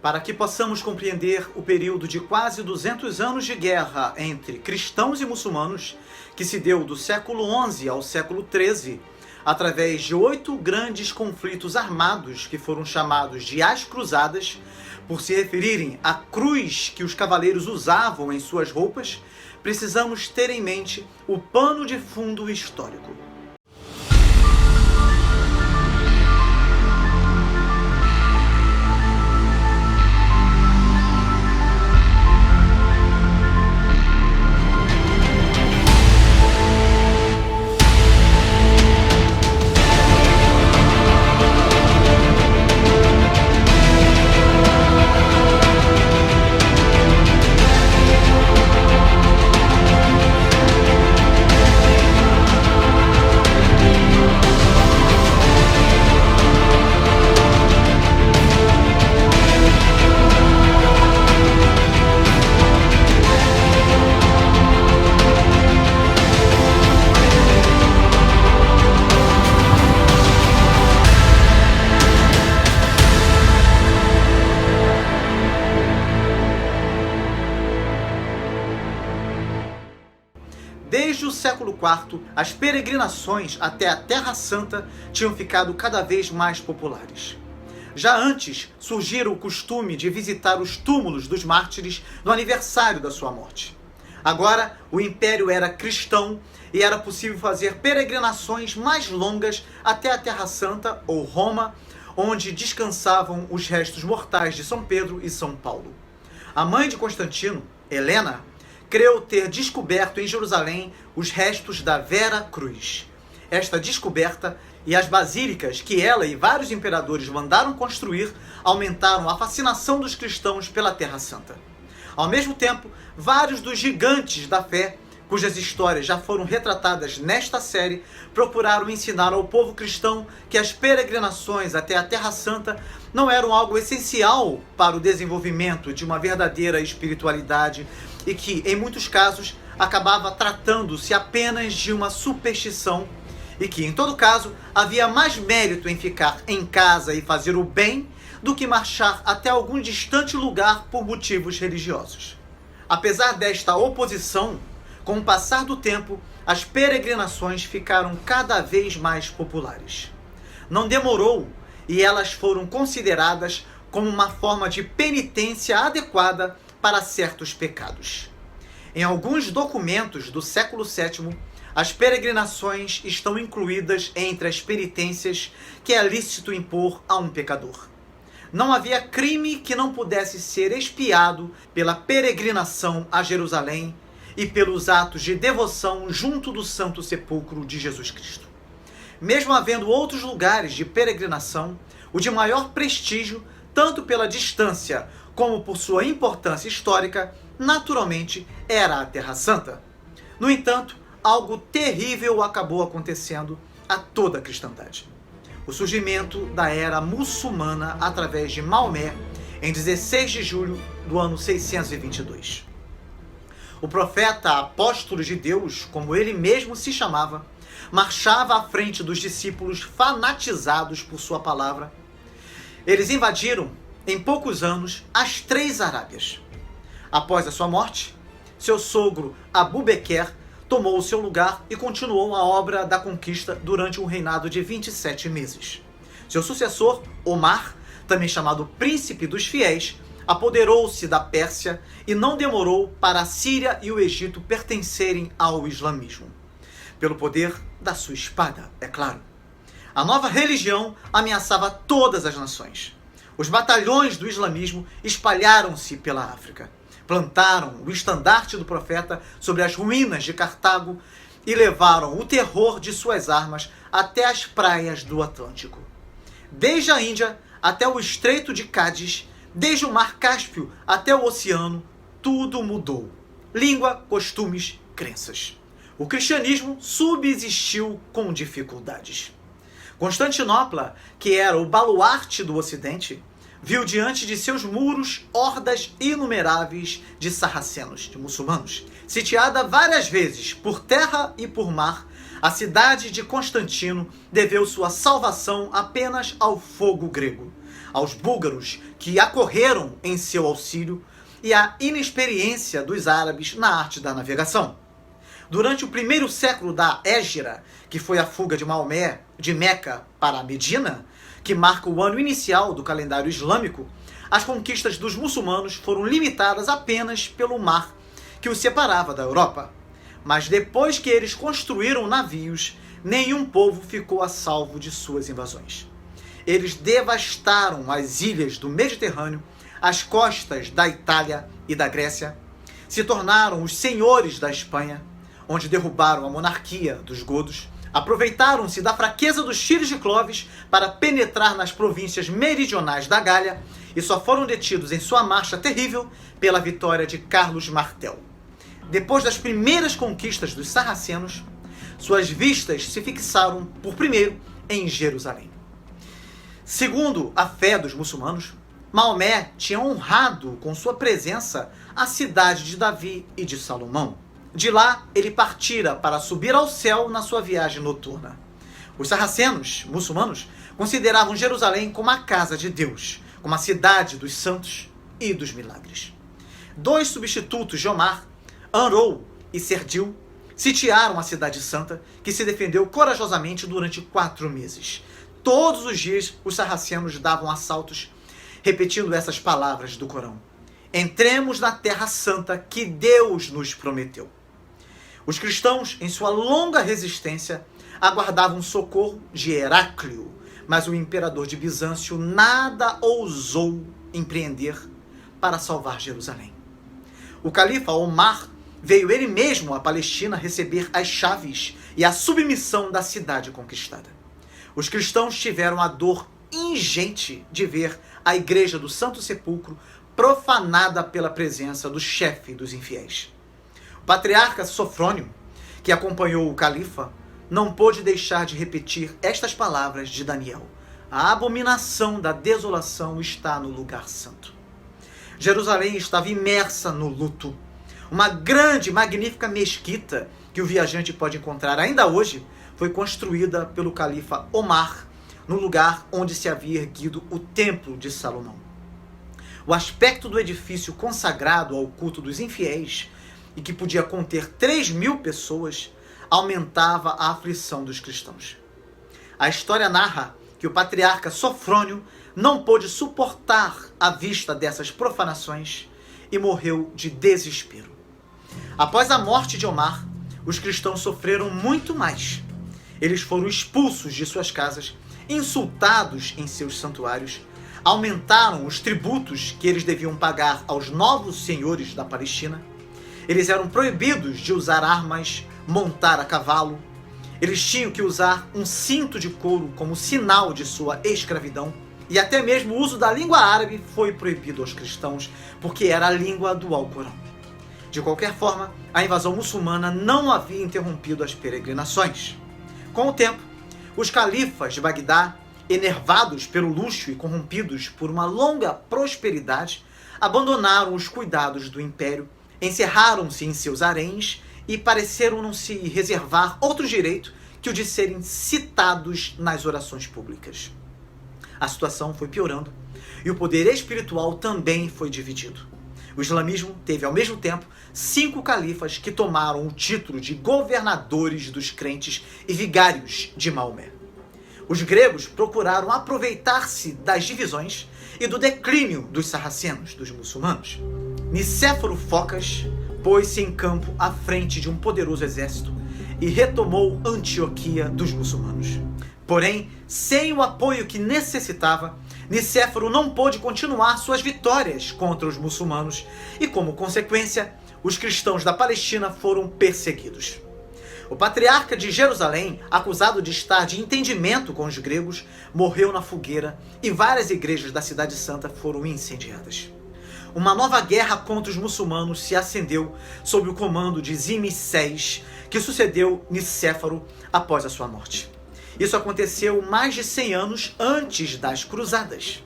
Para que possamos compreender o período de quase 200 anos de guerra entre cristãos e muçulmanos, que se deu do século XI ao século XIII, através de 8 grandes conflitos armados que foram chamados de As Cruzadas, por se referirem à cruz que os cavaleiros usavam em suas roupas, precisamos ter em mente o pano de fundo histórico. Desde o século IV, as peregrinações até a Terra Santa tinham ficado cada vez mais populares. Já antes, surgira o costume de visitar os túmulos dos mártires no aniversário da sua morte. Agora, o Império era cristão e era possível fazer peregrinações mais longas até a Terra Santa, ou Roma, onde descansavam os restos mortais de São Pedro e São Paulo. A mãe de Constantino, Helena, creu ter descoberto em Jerusalém os restos da Vera Cruz. Esta descoberta e as basílicas que ela e vários imperadores mandaram construir aumentaram a fascinação dos cristãos pela Terra Santa. Ao mesmo tempo, vários dos gigantes da fé, cujas histórias já foram retratadas nesta série, procuraram ensinar ao povo cristão que as peregrinações até a Terra Santa não eram algo essencial para o desenvolvimento de uma verdadeira espiritualidade e que, em muitos casos, acabava tratando-se apenas de uma superstição e que, em todo caso, havia mais mérito em ficar em casa e fazer o bem do que marchar até algum distante lugar por motivos religiosos. Apesar desta oposição, com o passar do tempo, as peregrinações ficaram cada vez mais populares. Não demorou e elas foram consideradas como uma forma de penitência adequada para certos pecados. Em alguns documentos do século VII, as peregrinações estão incluídas entre as penitências que é lícito impor a um pecador. Não havia crime que não pudesse ser expiado pela peregrinação a Jerusalém e pelos atos de devoção junto do Santo Sepulcro de Jesus Cristo. Mesmo havendo outros lugares de peregrinação, o de maior prestígio, tanto pela distância como por sua importância histórica, naturalmente era a Terra Santa. No entanto, algo terrível acabou acontecendo a toda a cristandade. O surgimento da era muçulmana através de Maomé, em 16 de julho do ano 622. O profeta apóstolo de Deus, como ele mesmo se chamava, marchava à frente dos discípulos fanatizados por sua palavra. Eles invadiram, em poucos anos, as 3 Arábias. Após a sua morte, seu sogro Abu Bequer tomou o seu lugar e continuou a obra da conquista durante um reinado de 27 meses. Seu sucessor, Omar, também chamado Príncipe dos Fiéis, apoderou-se da Pérsia e não demorou para a Síria e o Egito pertencerem ao islamismo. Pelo poder da sua espada, é claro. A nova religião ameaçava todas as nações. Os batalhões do islamismo espalharam-se pela África. Plantaram o estandarte do profeta sobre as ruínas de Cartago e levaram o terror de suas armas até as praias do Atlântico. Desde a Índia até o Estreito de Cádiz, desde o Mar Cáspio até o oceano, tudo mudou. Língua, costumes, crenças. O cristianismo subsistiu com dificuldades. Constantinopla, que era o baluarte do Ocidente, viu diante de seus muros hordas inumeráveis de sarracenos, de muçulmanos. Sitiada várias vezes por terra e por mar, a cidade de Constantino deveu sua salvação apenas ao fogo grego. aos búlgaros que acorreram em seu auxílio e à inexperiência dos árabes na arte da navegação. Durante o primeiro século da Hégira, que foi a fuga de Maomé de Meca para Medina, que marca o ano inicial do calendário islâmico, as conquistas dos muçulmanos foram limitadas apenas pelo mar que os separava da Europa. Mas depois que eles construíram navios, nenhum povo ficou a salvo de suas invasões. Eles devastaram as ilhas do Mediterrâneo, as costas da Itália e da Grécia, se tornaram os senhores da Espanha, onde derrubaram a monarquia dos godos, aproveitaram-se da fraqueza dos filhos de Clovis para penetrar nas províncias meridionais da Gália e só foram detidos em sua marcha terrível pela vitória de Carlos Martel. Depois das primeiras conquistas dos sarracenos, suas vistas se fixaram, por primeiro, em Jerusalém. Segundo a fé dos muçulmanos, Maomé tinha honrado com sua presença a cidade de Davi e de Salomão. De lá, ele partira para subir ao céu na sua viagem noturna. Os sarracenos, muçulmanos, consideravam Jerusalém como a casa de Deus, como a cidade dos santos e dos milagres. Dois substitutos de Omar, Anrou e Serdil, sitiaram a cidade santa, que se defendeu corajosamente durante 4 meses. Todos os dias, os sarracenos davam assaltos, repetindo essas palavras do Corão: "Entremos na terra santa que Deus nos prometeu." Os cristãos, em sua longa resistência, aguardavam socorro de Heráclio, mas o imperador de Bizâncio nada ousou empreender para salvar Jerusalém. O califa Omar veio ele mesmo à Palestina receber as chaves e a submissão da cidade conquistada. Os cristãos tiveram a dor ingente de ver a igreja do Santo Sepulcro profanada pela presença do chefe dos infiéis. O patriarca Sofrônio, que acompanhou o califa, não pôde deixar de repetir estas palavras de Daniel: "A abominação da desolação está no lugar santo." Jerusalém estava imersa no luto. Uma grande, magnífica mesquita, que o viajante pode encontrar ainda hoje, foi construída pelo califa Omar, no lugar onde se havia erguido o Templo de Salomão. O aspecto do edifício consagrado ao culto dos infiéis, e que podia conter 3.000 pessoas, aumentava a aflição dos cristãos. A história narra que o patriarca Sofrônio não pôde suportar a vista dessas profanações e morreu de desespero. Após a morte de Omar, os cristãos sofreram muito mais. Eles foram expulsos de suas casas, insultados em seus santuários, aumentaram os tributos que eles deviam pagar aos novos senhores da Palestina. Eles eram proibidos de usar armas, montar a cavalo. Eles tinham que usar um cinto de couro como sinal de sua escravidão. E até mesmo o uso da língua árabe foi proibido aos cristãos, porque era a língua do Alcorão. De qualquer forma, a invasão muçulmana não havia interrompido as peregrinações. Com o tempo, os califas de Bagdá, enervados pelo luxo e corrompidos por uma longa prosperidade, abandonaram os cuidados do império, encerraram-se em seus haréns e pareceram não se reservar outro direito que o de serem citados nas orações públicas. A situação foi piorando e o poder espiritual também foi dividido. O islamismo teve, ao mesmo tempo, 5 califas que tomaram o título de governadores dos crentes e vigários de Maomé. Os gregos procuraram aproveitar-se das divisões e do declínio dos sarracenos, dos muçulmanos. Nicéforo Focas pôs-se em campo à frente de um poderoso exército e retomou Antioquia dos muçulmanos. Porém, sem o apoio que necessitava, Nicéforo não pôde continuar suas vitórias contra os muçulmanos e, como consequência, os cristãos da Palestina foram perseguidos. O patriarca de Jerusalém, acusado de estar de entendimento com os gregos, morreu na fogueira e várias igrejas da Cidade Santa foram incendiadas. Uma nova guerra contra os muçulmanos se acendeu sob o comando de Zimicés, que sucedeu Nicéforo após a sua morte. Isso aconteceu mais de 100 anos antes das Cruzadas.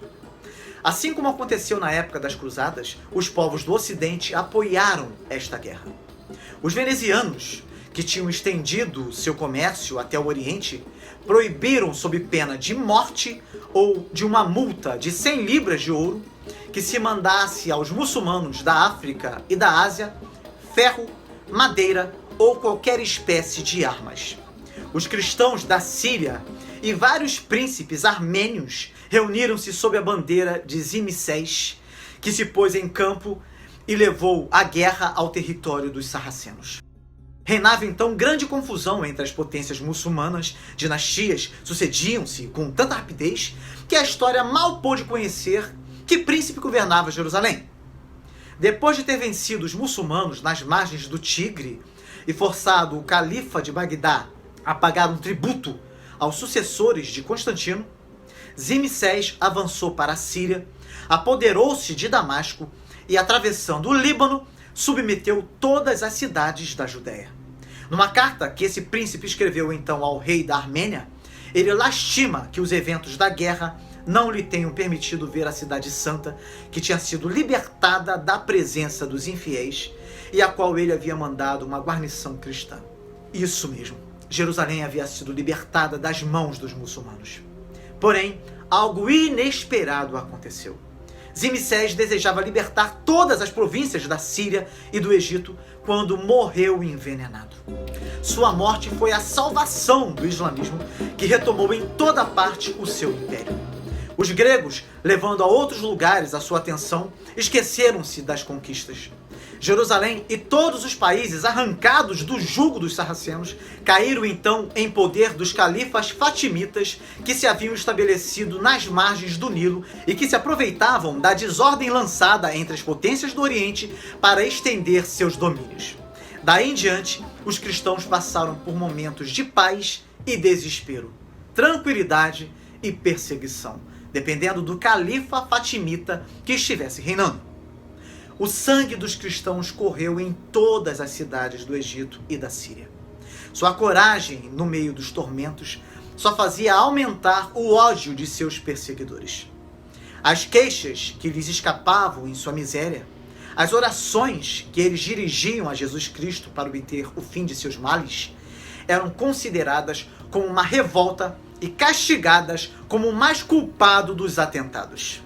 Assim como aconteceu na época das Cruzadas, os povos do Ocidente apoiaram esta guerra. Os venezianos, que tinham estendido seu comércio até o Oriente, proibiram sob pena de morte ou de uma multa de 100 libras de ouro que se mandasse aos muçulmanos da África e da Ásia ferro, madeira ou qualquer espécie de armas. Os cristãos da Síria e vários príncipes armênios reuniram-se sob a bandeira de Zimicés, que se pôs em campo e levou a guerra ao território dos sarracenos. Reinava então grande confusão entre as potências muçulmanas, dinastias sucediam-se com tanta rapidez que a história mal pôde conhecer que príncipe governava Jerusalém. Depois de ter vencido os muçulmanos nas margens do Tigre e forçado o califa de Bagdá a pagar um tributo aos sucessores de Constantino, Zimicés avançou para a Síria, apoderou-se de Damasco e, atravessando o Líbano, submeteu todas as cidades da Judéia. Numa carta que esse príncipe escreveu então ao rei da Armênia, ele lastima que os eventos da guerra não lhe tenham permitido ver a cidade santa, que tinha sido libertada da presença dos infiéis e a qual ele havia mandado uma guarnição cristã. Isso mesmo, Jerusalém havia sido libertada das mãos dos muçulmanos. Porém, algo inesperado aconteceu. Zimicés desejava libertar todas as províncias da Síria e do Egito quando morreu envenenado. Sua morte foi a salvação do islamismo, que retomou em toda parte o seu império. Os gregos, levando a outros lugares a sua atenção, esqueceram-se das conquistas. Jerusalém e todos os países arrancados do jugo dos sarracenos caíram então em poder dos califas fatimitas que se haviam estabelecido nas margens do Nilo e que se aproveitavam da desordem lançada entre as potências do Oriente para estender seus domínios. Daí em diante, os cristãos passaram por momentos de paz e desespero, tranquilidade e perseguição, dependendo do califa fatimita que estivesse reinando. O sangue dos cristãos correu em todas as cidades do Egito e da Síria. Sua coragem no meio dos tormentos só fazia aumentar o ódio de seus perseguidores. As queixas que lhes escapavam em sua miséria, as orações que eles dirigiam a Jesus Cristo para obter o fim de seus males, eram consideradas como uma revolta e castigadas como o mais culpado dos atentados.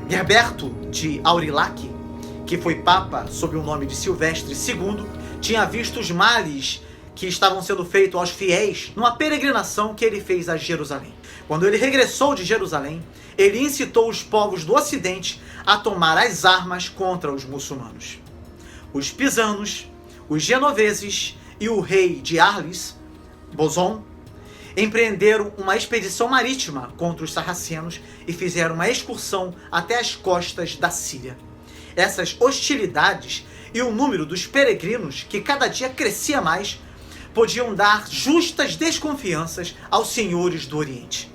Gerberto de Aurillac, que foi papa sob o nome de Silvestre II, tinha visto os males que estavam sendo feitos aos fiéis numa peregrinação que ele fez a Jerusalém. Quando ele regressou de Jerusalém, ele incitou os povos do Ocidente a tomar as armas contra os muçulmanos. Os pisanos, os genoveses e o rei de Arles, Bozon, empreenderam uma expedição marítima contra os sarracenos e fizeram uma excursão até as costas da Síria. Essas hostilidades e o número dos peregrinos, que cada dia crescia mais, podiam dar justas desconfianças aos senhores do Oriente.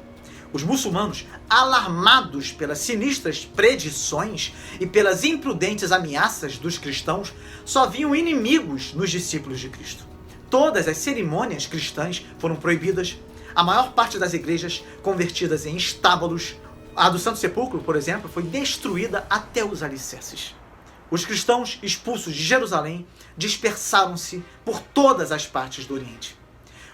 Os muçulmanos, alarmados pelas sinistras predições e pelas imprudentes ameaças dos cristãos, só viam inimigos nos discípulos de Cristo. Todas as cerimônias cristãs foram proibidas, a maior parte das igrejas convertidas em estábulos. A do Santo Sepulcro, por exemplo, foi destruída até os alicerces. Os cristãos expulsos de Jerusalém dispersaram-se por todas as partes do Oriente.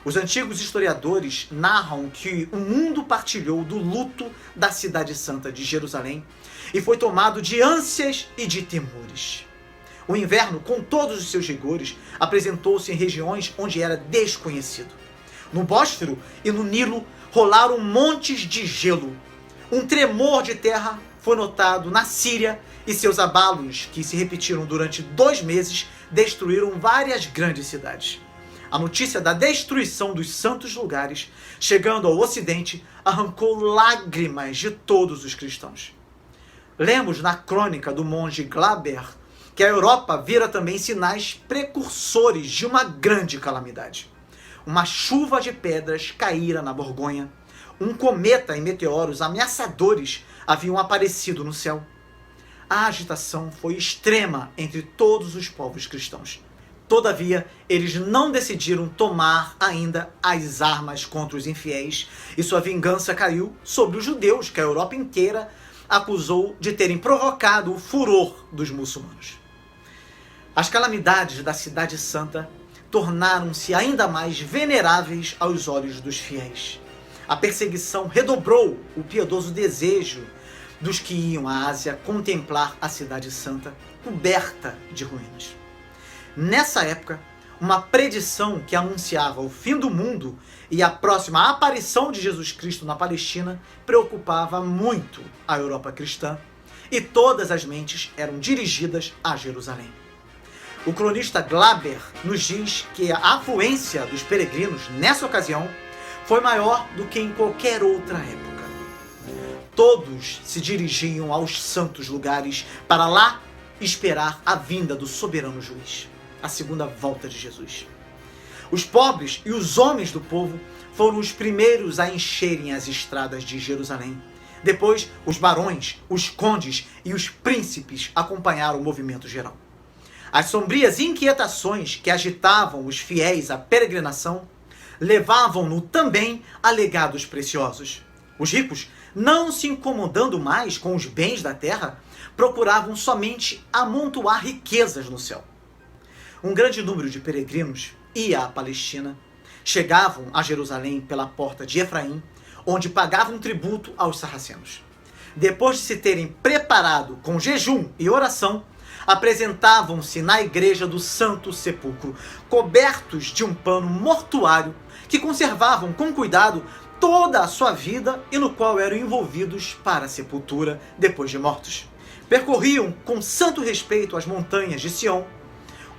Os antigos historiadores narram que o mundo partilhou do luto da cidade santa de Jerusalém e foi tomado de ânsias e de temores. O inverno, com todos os seus rigores, apresentou-se em regiões onde era desconhecido. No Bósforo e no Nilo rolaram montes de gelo. Um tremor de terra foi notado na Síria e seus abalos, que se repetiram durante 2 meses, destruíram várias grandes cidades. A notícia da destruição dos santos lugares, chegando ao Ocidente, arrancou lágrimas de todos os cristãos. Lemos na crônica do monge Glaber que a Europa vira também sinais precursores de uma grande calamidade. Uma chuva de pedras caíra na Borgonha. Um cometa e meteoros ameaçadores haviam aparecido no céu. A agitação foi extrema entre todos os povos cristãos. Todavia, eles não decidiram tomar ainda as armas contra os infiéis, e sua vingança caiu sobre os judeus, que a Europa inteira acusou de terem provocado o furor dos muçulmanos. As calamidades da Cidade Santa tornaram-se ainda mais veneráveis aos olhos dos fiéis. A perseguição redobrou o piedoso desejo dos que iam à Ásia contemplar a Cidade Santa, coberta de ruínas. Nessa época, uma predição que anunciava o fim do mundo e a próxima aparição de Jesus Cristo na Palestina preocupava muito a Europa cristã, e todas as mentes eram dirigidas a Jerusalém. O cronista Glaber nos diz que a afluência dos peregrinos nessa ocasião foi maior do que em qualquer outra época. Todos se dirigiam aos santos lugares para lá esperar a vinda do soberano juiz, a segunda volta de Jesus. Os pobres e os homens do povo foram os primeiros a encherem as estradas de Jerusalém. Depois, os barões, os condes e os príncipes acompanharam o movimento geral. As sombrias inquietações que agitavam os fiéis à peregrinação levavam-no também a legados preciosos. Os ricos, não se incomodando mais com os bens da terra, procuravam somente amontoar riquezas no céu. Um grande número de peregrinos ia à Palestina, chegavam a Jerusalém pela porta de Efraim, onde pagavam tributo aos sarracenos. Depois de se terem preparado com jejum e oração, apresentavam-se na igreja do Santo Sepulcro, cobertos de um pano mortuário que conservavam com cuidado toda a sua vida e no qual eram envolvidos para a sepultura depois de mortos. Percorriam com santo respeito as montanhas de Sião,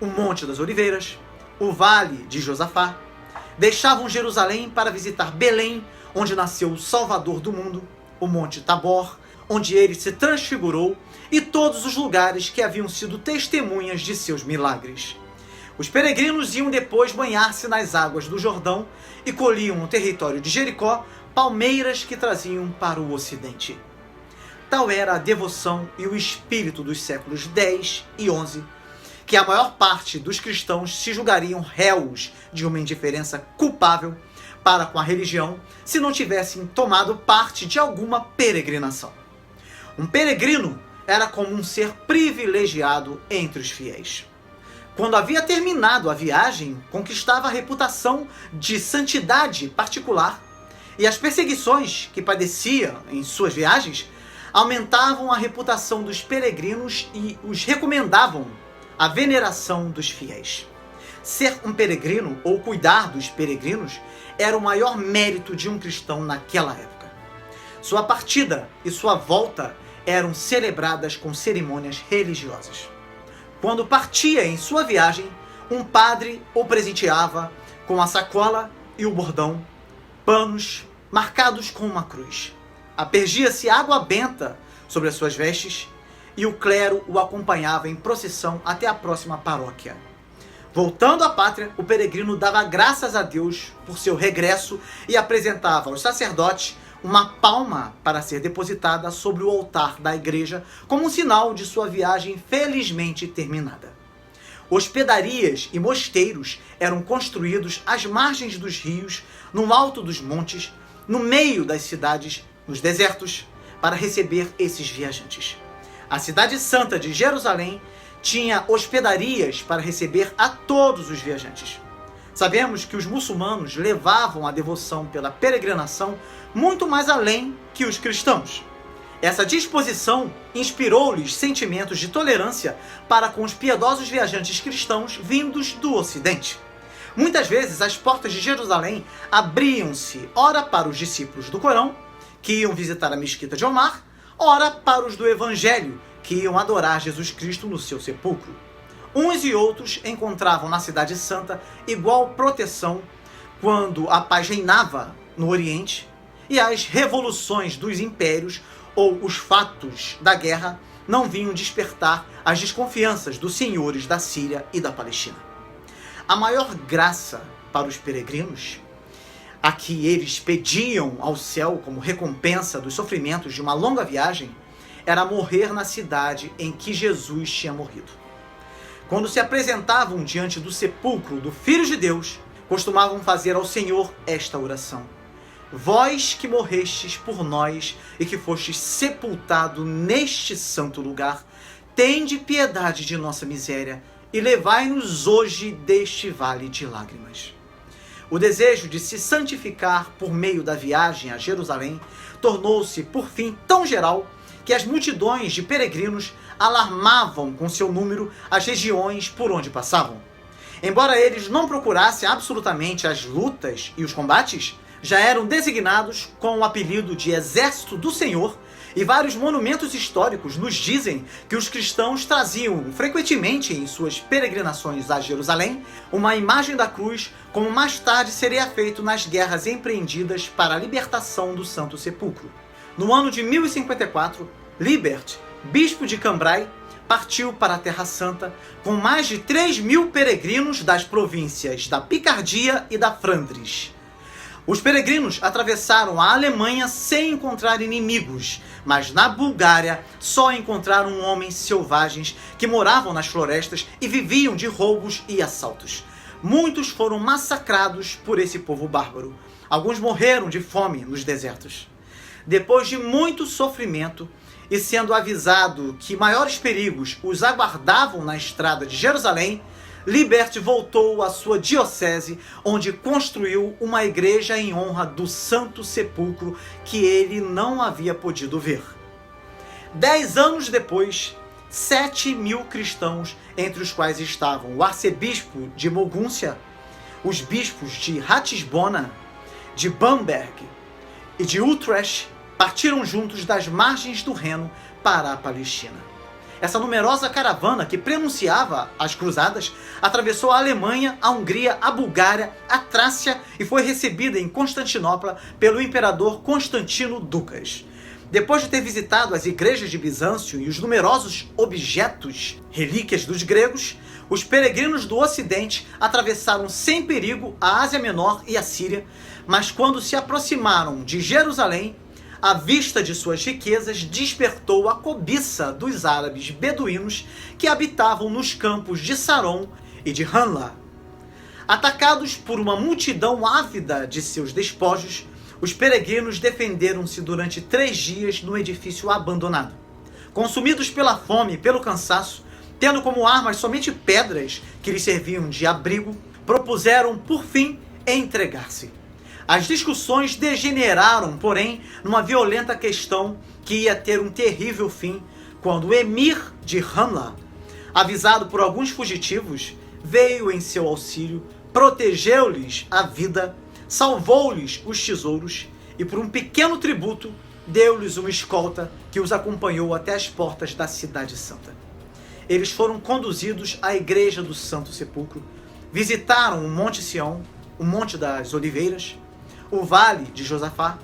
o Monte das Oliveiras, o Vale de Josafá, deixavam Jerusalém para visitar Belém, onde nasceu o Salvador do mundo, o Monte Tabor, onde ele se transfigurou, e todos os lugares que haviam sido testemunhas de seus milagres. Os peregrinos iam depois banhar-se nas águas do Jordão e colhiam no território de Jericó palmeiras que traziam para o ocidente. Tal era a devoção e o espírito dos séculos X e XI, que a maior parte dos cristãos se julgariam réus de uma indiferença culpável para com a religião se não tivessem tomado parte de alguma peregrinação. Um peregrino era como um ser privilegiado entre os fiéis. Quando havia terminado a viagem, conquistava a reputação de santidade particular, e as perseguições que padecia em suas viagens aumentavam a reputação dos peregrinos e os recomendavam à veneração dos fiéis. Ser um peregrino ou cuidar dos peregrinos era o maior mérito de um cristão naquela época. Sua partida e sua volta eram celebradas com cerimônias religiosas. Quando partia em sua viagem, um padre o presenteava com a sacola e o bordão, panos marcados com uma cruz. Aspergia-se água benta sobre as suas vestes e o clero o acompanhava em procissão até a próxima paróquia. Voltando à pátria, o peregrino dava graças a Deus por seu regresso e apresentava aos sacerdotes uma palma para ser depositada sobre o altar da igreja como um sinal de sua viagem felizmente terminada. Hospedarias e mosteiros eram construídos às margens dos rios, no alto dos montes, no meio das cidades, nos desertos, para receber esses viajantes. A cidade santa de Jerusalém tinha hospedarias para receber a todos os viajantes. Sabemos que os muçulmanos levavam a devoção pela peregrinação muito mais além que os cristãos. Essa disposição inspirou-lhes sentimentos de tolerância para com os piedosos viajantes cristãos vindos do Ocidente. Muitas vezes as portas de Jerusalém abriam-se ora para os discípulos do Corão, que iam visitar a mesquita de Omar, ora para os do Evangelho, que iam adorar Jesus Cristo no seu sepulcro. Uns e outros encontravam na Cidade Santa igual proteção quando a paz reinava no Oriente e as revoluções dos impérios ou os fatos da guerra não vinham despertar as desconfianças dos senhores da Síria e da Palestina. A maior graça para os peregrinos, a que eles pediam ao céu como recompensa dos sofrimentos de uma longa viagem, era morrer na cidade em que Jesus tinha morrido. Quando se apresentavam diante do sepulcro do Filho de Deus, costumavam fazer ao Senhor esta oração: Vós que morrestes por nós e que fostes sepultado neste santo lugar, tende piedade de nossa miséria e levai-nos hoje deste vale de lágrimas. O desejo de se santificar por meio da viagem a Jerusalém tornou-se, por fim, tão geral que as multidões de peregrinos alarmavam com seu número as regiões por onde passavam. Embora eles não procurassem absolutamente as lutas e os combates, já eram designados com o apelido de Exército do Senhor, e vários monumentos históricos nos dizem que os cristãos traziam frequentemente em suas peregrinações a Jerusalém uma imagem da cruz, como mais tarde seria feito nas guerras empreendidas para a libertação do Santo Sepulcro. No ano de 1054, Libert, bispo de Cambrai, partiu para a Terra Santa com mais de 3.000 peregrinos das províncias da Picardia e da Flandres. Os peregrinos atravessaram a Alemanha sem encontrar inimigos, mas na Bulgária só encontraram homens selvagens que moravam nas florestas e viviam de roubos e assaltos. Muitos foram massacrados por esse povo bárbaro. Alguns morreram de fome nos desertos. Depois de muito sofrimento e sendo avisado que maiores perigos os aguardavam na estrada de Jerusalém, Libert voltou à sua diocese, onde construiu uma igreja em honra do Santo Sepulcro que ele não havia podido ver. 10 anos depois, 7.000 cristãos, entre os quais estavam o arcebispo de Mogúncia, os bispos de Ratisbona, de Bamberg e de Utrecht, partiram juntos das margens do Reno para a Palestina. Essa numerosa caravana que prenunciava as cruzadas atravessou a Alemanha, a Hungria, a Bulgária, a Trácia e foi recebida em Constantinopla pelo imperador Constantino Ducas. Depois de ter visitado as igrejas de Bizâncio e os numerosos objetos, relíquias dos gregos, os peregrinos do Ocidente atravessaram sem perigo a Ásia Menor e a Síria, mas quando se aproximaram de Jerusalém, a vista de suas riquezas despertou a cobiça dos árabes beduínos que habitavam nos campos de Saron e de Hanla. Atacados por uma multidão ávida de seus despojos, os peregrinos defenderam-se durante 3 dias no edifício abandonado. Consumidos pela fome e pelo cansaço, tendo como armas somente pedras que lhes serviam de abrigo, propuseram, por fim, entregar-se. As discussões degeneraram, porém, numa violenta questão que ia ter um terrível fim, quando o emir de Hanla, avisado por alguns fugitivos, veio em seu auxílio, protegeu-lhes a vida, salvou-lhes os tesouros e, por um pequeno tributo, deu-lhes uma escolta que os acompanhou até as portas da Cidade Santa. Eles foram conduzidos à Igreja do Santo Sepulcro, visitaram o Monte Sião, o Monte das Oliveiras, o Vale de Josafá,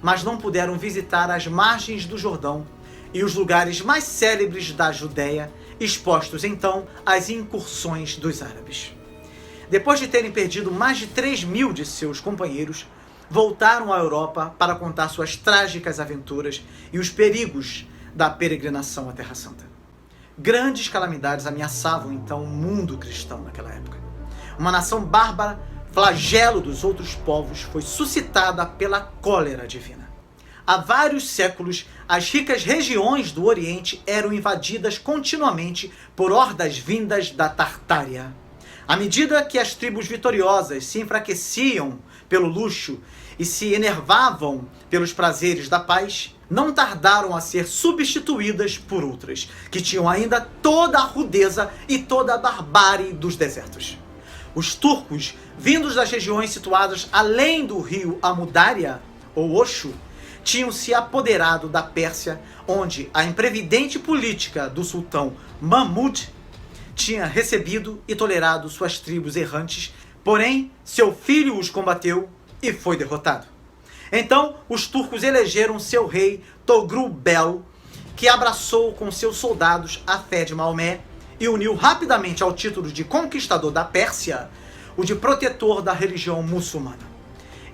mas não puderam visitar as margens do Jordão e os lugares mais célebres da Judéia, expostos então às incursões dos árabes. Depois de terem perdido mais de 3.000 de seus companheiros, voltaram à Europa para contar suas trágicas aventuras e os perigos da peregrinação à Terra Santa. Grandes calamidades ameaçavam então o mundo cristão naquela época. Uma nação bárbara, flagelo dos outros povos, foi suscitada pela cólera divina. Há vários séculos, as ricas regiões do Oriente eram invadidas continuamente por hordas vindas da Tartária. À medida que as tribos vitoriosas se enfraqueciam pelo luxo e se enervavam pelos prazeres da paz, não tardaram a ser substituídas por outras, que tinham ainda toda a rudeza e toda a barbárie dos desertos. Os turcos, vindos das regiões situadas além do rio Amudária, ou Oxo, tinham se apoderado da Pérsia, onde a imprevidente política do sultão Mahmud tinha recebido e tolerado suas tribos errantes, porém seu filho os combateu e foi derrotado. Então os turcos elegeram seu rei Togrul-Bel, que abraçou com seus soldados a fé de Maomé e uniu rapidamente ao título de conquistador da Pérsia o de protetor da religião muçulmana.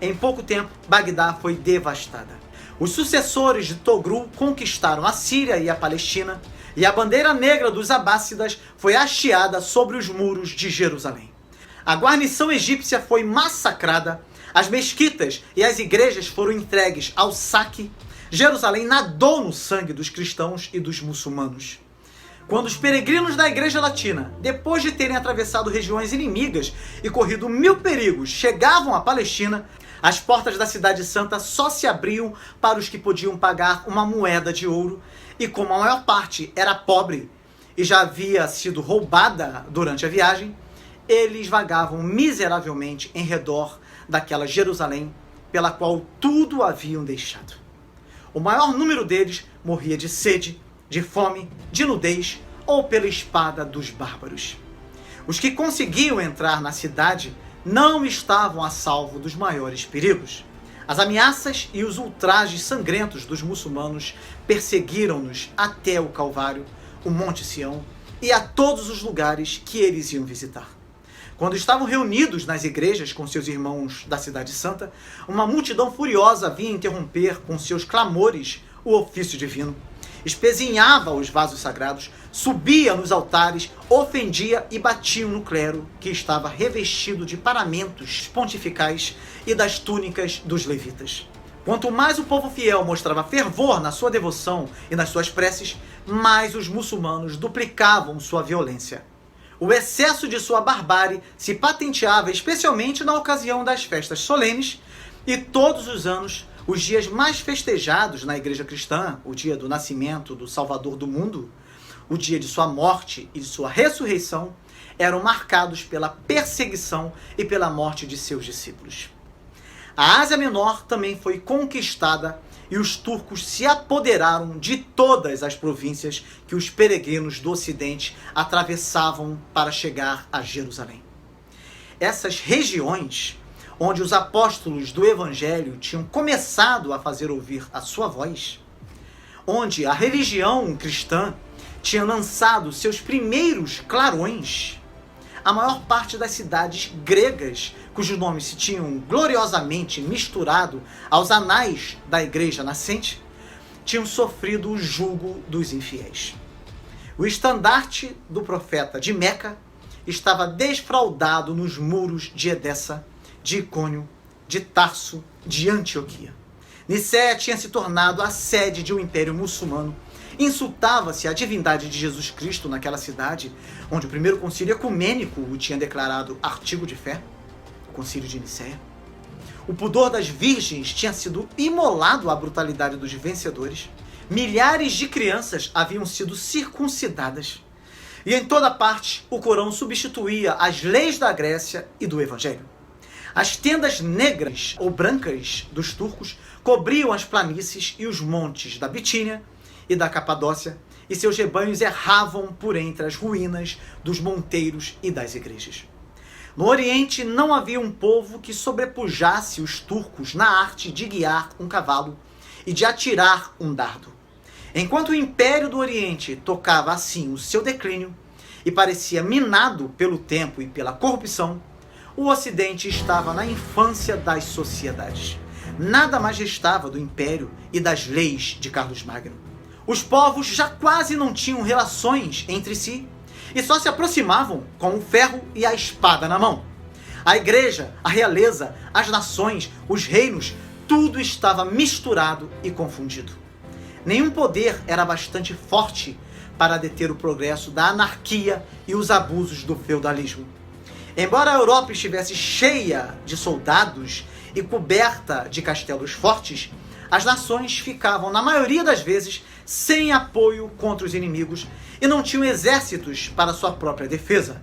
Em pouco tempo, Bagdá foi devastada. Os sucessores de Togrul conquistaram a Síria e a Palestina, e a bandeira negra dos abássidas foi hasteada sobre os muros de Jerusalém. A guarnição egípcia foi massacrada, as mesquitas e as igrejas foram entregues ao saque, Jerusalém nadou no sangue dos cristãos e dos muçulmanos. Quando os peregrinos da Igreja Latina, depois de terem atravessado regiões inimigas e corrido 1000 perigos, chegavam à Palestina, as portas da Cidade Santa só se abriam para os que podiam pagar uma moeda de ouro, e como a maior parte era pobre e já havia sido roubada durante a viagem, eles vagavam miseravelmente em redor daquela Jerusalém pela qual tudo haviam deixado. O maior número deles morria de sede, de fome, de nudez ou pela espada dos bárbaros. Os que conseguiam entrar na cidade não estavam a salvo dos maiores perigos. As ameaças e os ultrajes sangrentos dos muçulmanos perseguiram-nos até o Calvário, o Monte Sião e a todos os lugares que eles iam visitar. Quando estavam reunidos nas igrejas com seus irmãos da Cidade Santa, uma multidão furiosa vinha interromper com seus clamores o ofício divino. Espezinhava os vasos sagrados, subia nos altares, ofendia e batia no clero, que estava revestido de paramentos pontificais e das túnicas dos levitas. Quanto mais o povo fiel mostrava fervor na sua devoção e nas suas preces, mais os muçulmanos duplicavam sua violência. O excesso de sua barbárie se patenteava especialmente na ocasião das festas solenes, e todos os anos os dias mais festejados na igreja cristã, o dia do nascimento do Salvador do mundo, o dia de sua morte e de sua ressurreição, eram marcados pela perseguição e pela morte de seus discípulos. A Ásia Menor também foi conquistada e os turcos se apoderaram de todas as províncias que os peregrinos do Ocidente atravessavam para chegar a Jerusalém. Essas regiões onde os apóstolos do Evangelho tinham começado a fazer ouvir a sua voz, onde a religião cristã tinha lançado seus primeiros clarões, a maior parte das cidades gregas, cujos nomes se tinham gloriosamente misturado aos anais da igreja nascente, tinham sofrido o jugo dos infiéis. O estandarte do profeta de Meca estava desfraldado nos muros de Edessa, de Icônio, de Tarso, de Antioquia. Nicéia tinha se tornado a sede de um império muçulmano. Insultava-se a divindade de Jesus Cristo naquela cidade, onde o primeiro concílio ecumênico o tinha declarado artigo de fé, o concílio de Nicéia. O pudor das virgens tinha sido imolado à brutalidade dos vencedores. Milhares de crianças haviam sido circuncidadas. E em toda parte, o Corão substituía as leis da Grécia e do Evangelho. As tendas negras ou brancas dos turcos cobriam as planícies e os montes da Bitínia e da Capadócia, e seus rebanhos erravam por entre as ruínas dos monteiros e das igrejas. No Oriente não havia um povo que sobrepujasse os turcos na arte de guiar um cavalo e de atirar um dardo. Enquanto o Império do Oriente tocava assim o seu declínio e parecia minado pelo tempo e pela corrupção, o Ocidente estava na infância das sociedades. Nada mais restava do Império e das leis de Carlos Magno. Os povos já quase não tinham relações entre si e só se aproximavam com o ferro e a espada na mão. A igreja, a realeza, as nações, os reinos, tudo estava misturado e confundido. Nenhum poder era bastante forte para deter o progresso da anarquia e os abusos do feudalismo. Embora a Europa estivesse cheia de soldados e coberta de castelos fortes, as nações ficavam, na maioria das vezes, sem apoio contra os inimigos e não tinham exércitos para sua própria defesa.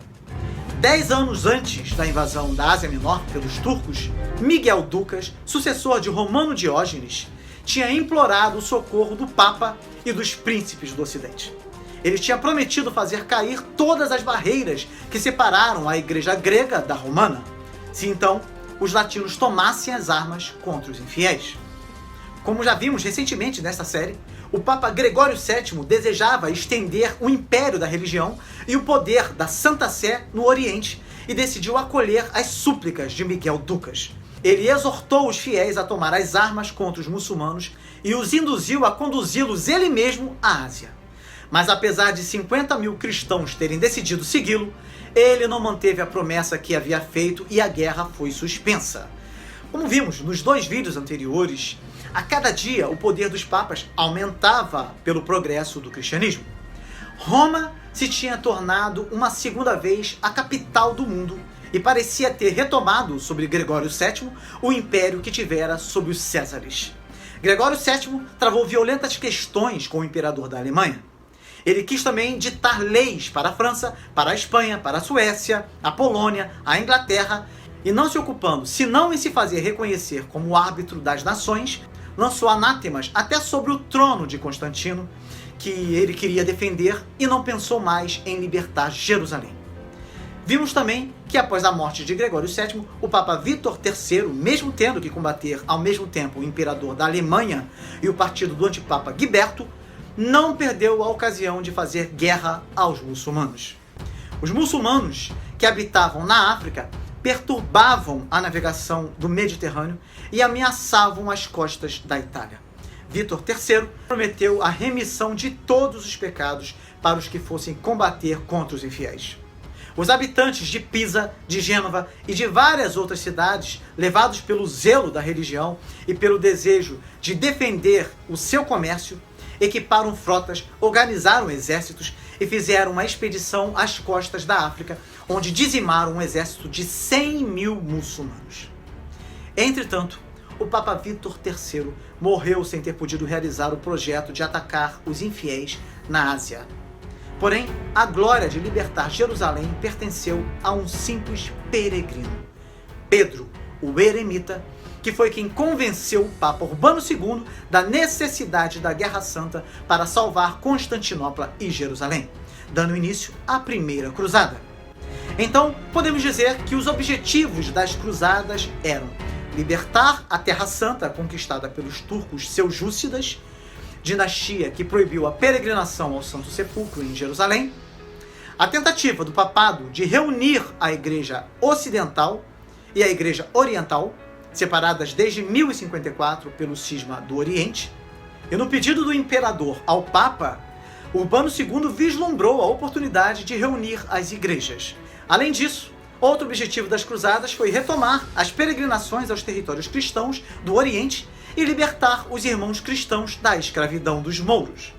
10 anos antes da invasão da Ásia Menor pelos turcos, Miguel Ducas, sucessor de Romano Diógenes, tinha implorado o socorro do Papa e dos príncipes do Ocidente. Ele tinha prometido fazer cair todas as barreiras que separaram a igreja grega da romana, se então os latinos tomassem as armas contra os infiéis. Como já vimos recentemente nesta série, o Papa Gregório VII desejava estender o império da religião e o poder da Santa Sé no Oriente e decidiu acolher as súplicas de Miguel Ducas. Ele exortou os fiéis a tomar as armas contra os muçulmanos e os induziu a conduzi-los ele mesmo à Ásia. Mas apesar de 50 mil cristãos terem decidido segui-lo, ele não manteve a promessa que havia feito e a guerra foi suspensa. Como vimos nos 2 vídeos anteriores, a cada dia o poder dos papas aumentava pelo progresso do cristianismo. Roma se tinha tornado uma segunda vez a capital do mundo e parecia ter retomado sobre Gregório VII o império que tivera sob os Césares. Gregório VII travou violentas questões com o imperador da Alemanha. Ele quis também ditar leis para a França, para a Espanha, para a Suécia, a Polônia, a Inglaterra, e não se ocupando senão em se fazer reconhecer como árbitro das nações, lançou anátemas até sobre o trono de Constantino, que ele queria defender, e não pensou mais em libertar Jerusalém. Vimos também que após a morte de Gregório VII, o Papa Vítor III, mesmo tendo que combater ao mesmo tempo o imperador da Alemanha e o partido do antipapa Guiberto, não perdeu a ocasião de fazer guerra aos muçulmanos. Os muçulmanos que habitavam na África perturbavam a navegação do Mediterrâneo e ameaçavam as costas da Itália. Vítor III prometeu a remissão de todos os pecados para os que fossem combater contra os infiéis. Os habitantes de Pisa, de Gênova e de várias outras cidades, levados pelo zelo da religião e pelo desejo de defender o seu comércio, equiparam frotas, organizaram exércitos e fizeram uma expedição às costas da África, onde dizimaram um exército de 100 mil muçulmanos. Entretanto, o Papa Vítor III morreu sem ter podido realizar o projeto de atacar os infiéis na Ásia. Porém, a glória de libertar Jerusalém pertenceu a um simples peregrino, Pedro, o eremita, que foi quem convenceu o Papa Urbano II da necessidade da Guerra Santa para salvar Constantinopla e Jerusalém, dando início à Primeira Cruzada. Então, podemos dizer que os objetivos das cruzadas eram libertar a Terra Santa conquistada pelos turcos seljúcidas, dinastia que proibiu a peregrinação ao Santo Sepulcro em Jerusalém, a tentativa do papado de reunir a Igreja Ocidental e a Igreja Oriental, separadas desde 1054 pelo cisma do Oriente, e no pedido do imperador ao Papa, Urbano II vislumbrou a oportunidade de reunir as igrejas. Além disso, outro objetivo das cruzadas foi retomar as peregrinações aos territórios cristãos do Oriente e libertar os irmãos cristãos da escravidão dos mouros.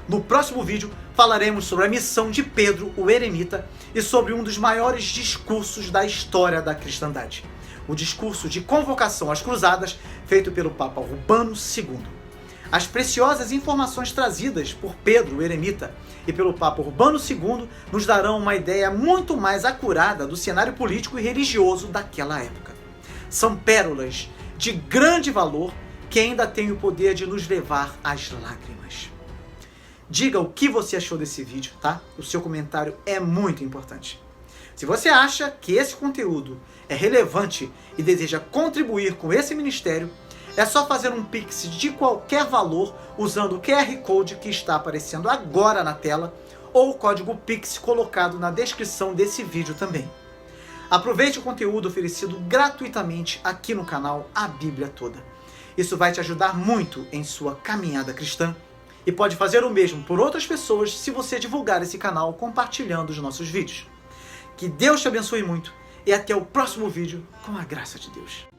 No próximo vídeo falaremos sobre a missão de Pedro, o eremita, e sobre um dos maiores discursos da história da cristandade, o discurso de convocação às cruzadas feito pelo Papa Urbano II. As preciosas informações trazidas por Pedro, o eremita, e pelo Papa Urbano II nos darão uma ideia muito mais acurada do cenário político e religioso daquela época. São pérolas de grande valor que ainda têm o poder de nos levar às lágrimas. Diga o que você achou desse vídeo, tá? O seu comentário é muito importante. Se você acha que esse conteúdo é relevante e deseja contribuir com esse ministério, é só fazer um Pix de qualquer valor usando o QR Code que está aparecendo agora na tela ou o código Pix colocado na descrição desse vídeo também. Aproveite o conteúdo oferecido gratuitamente aqui no canal A Bíblia Toda. Isso vai te ajudar muito em sua caminhada cristã e pode fazer o mesmo por outras pessoas se você divulgar esse canal compartilhando os nossos vídeos. Que Deus te abençoe muito e até o próximo vídeo com a graça de Deus.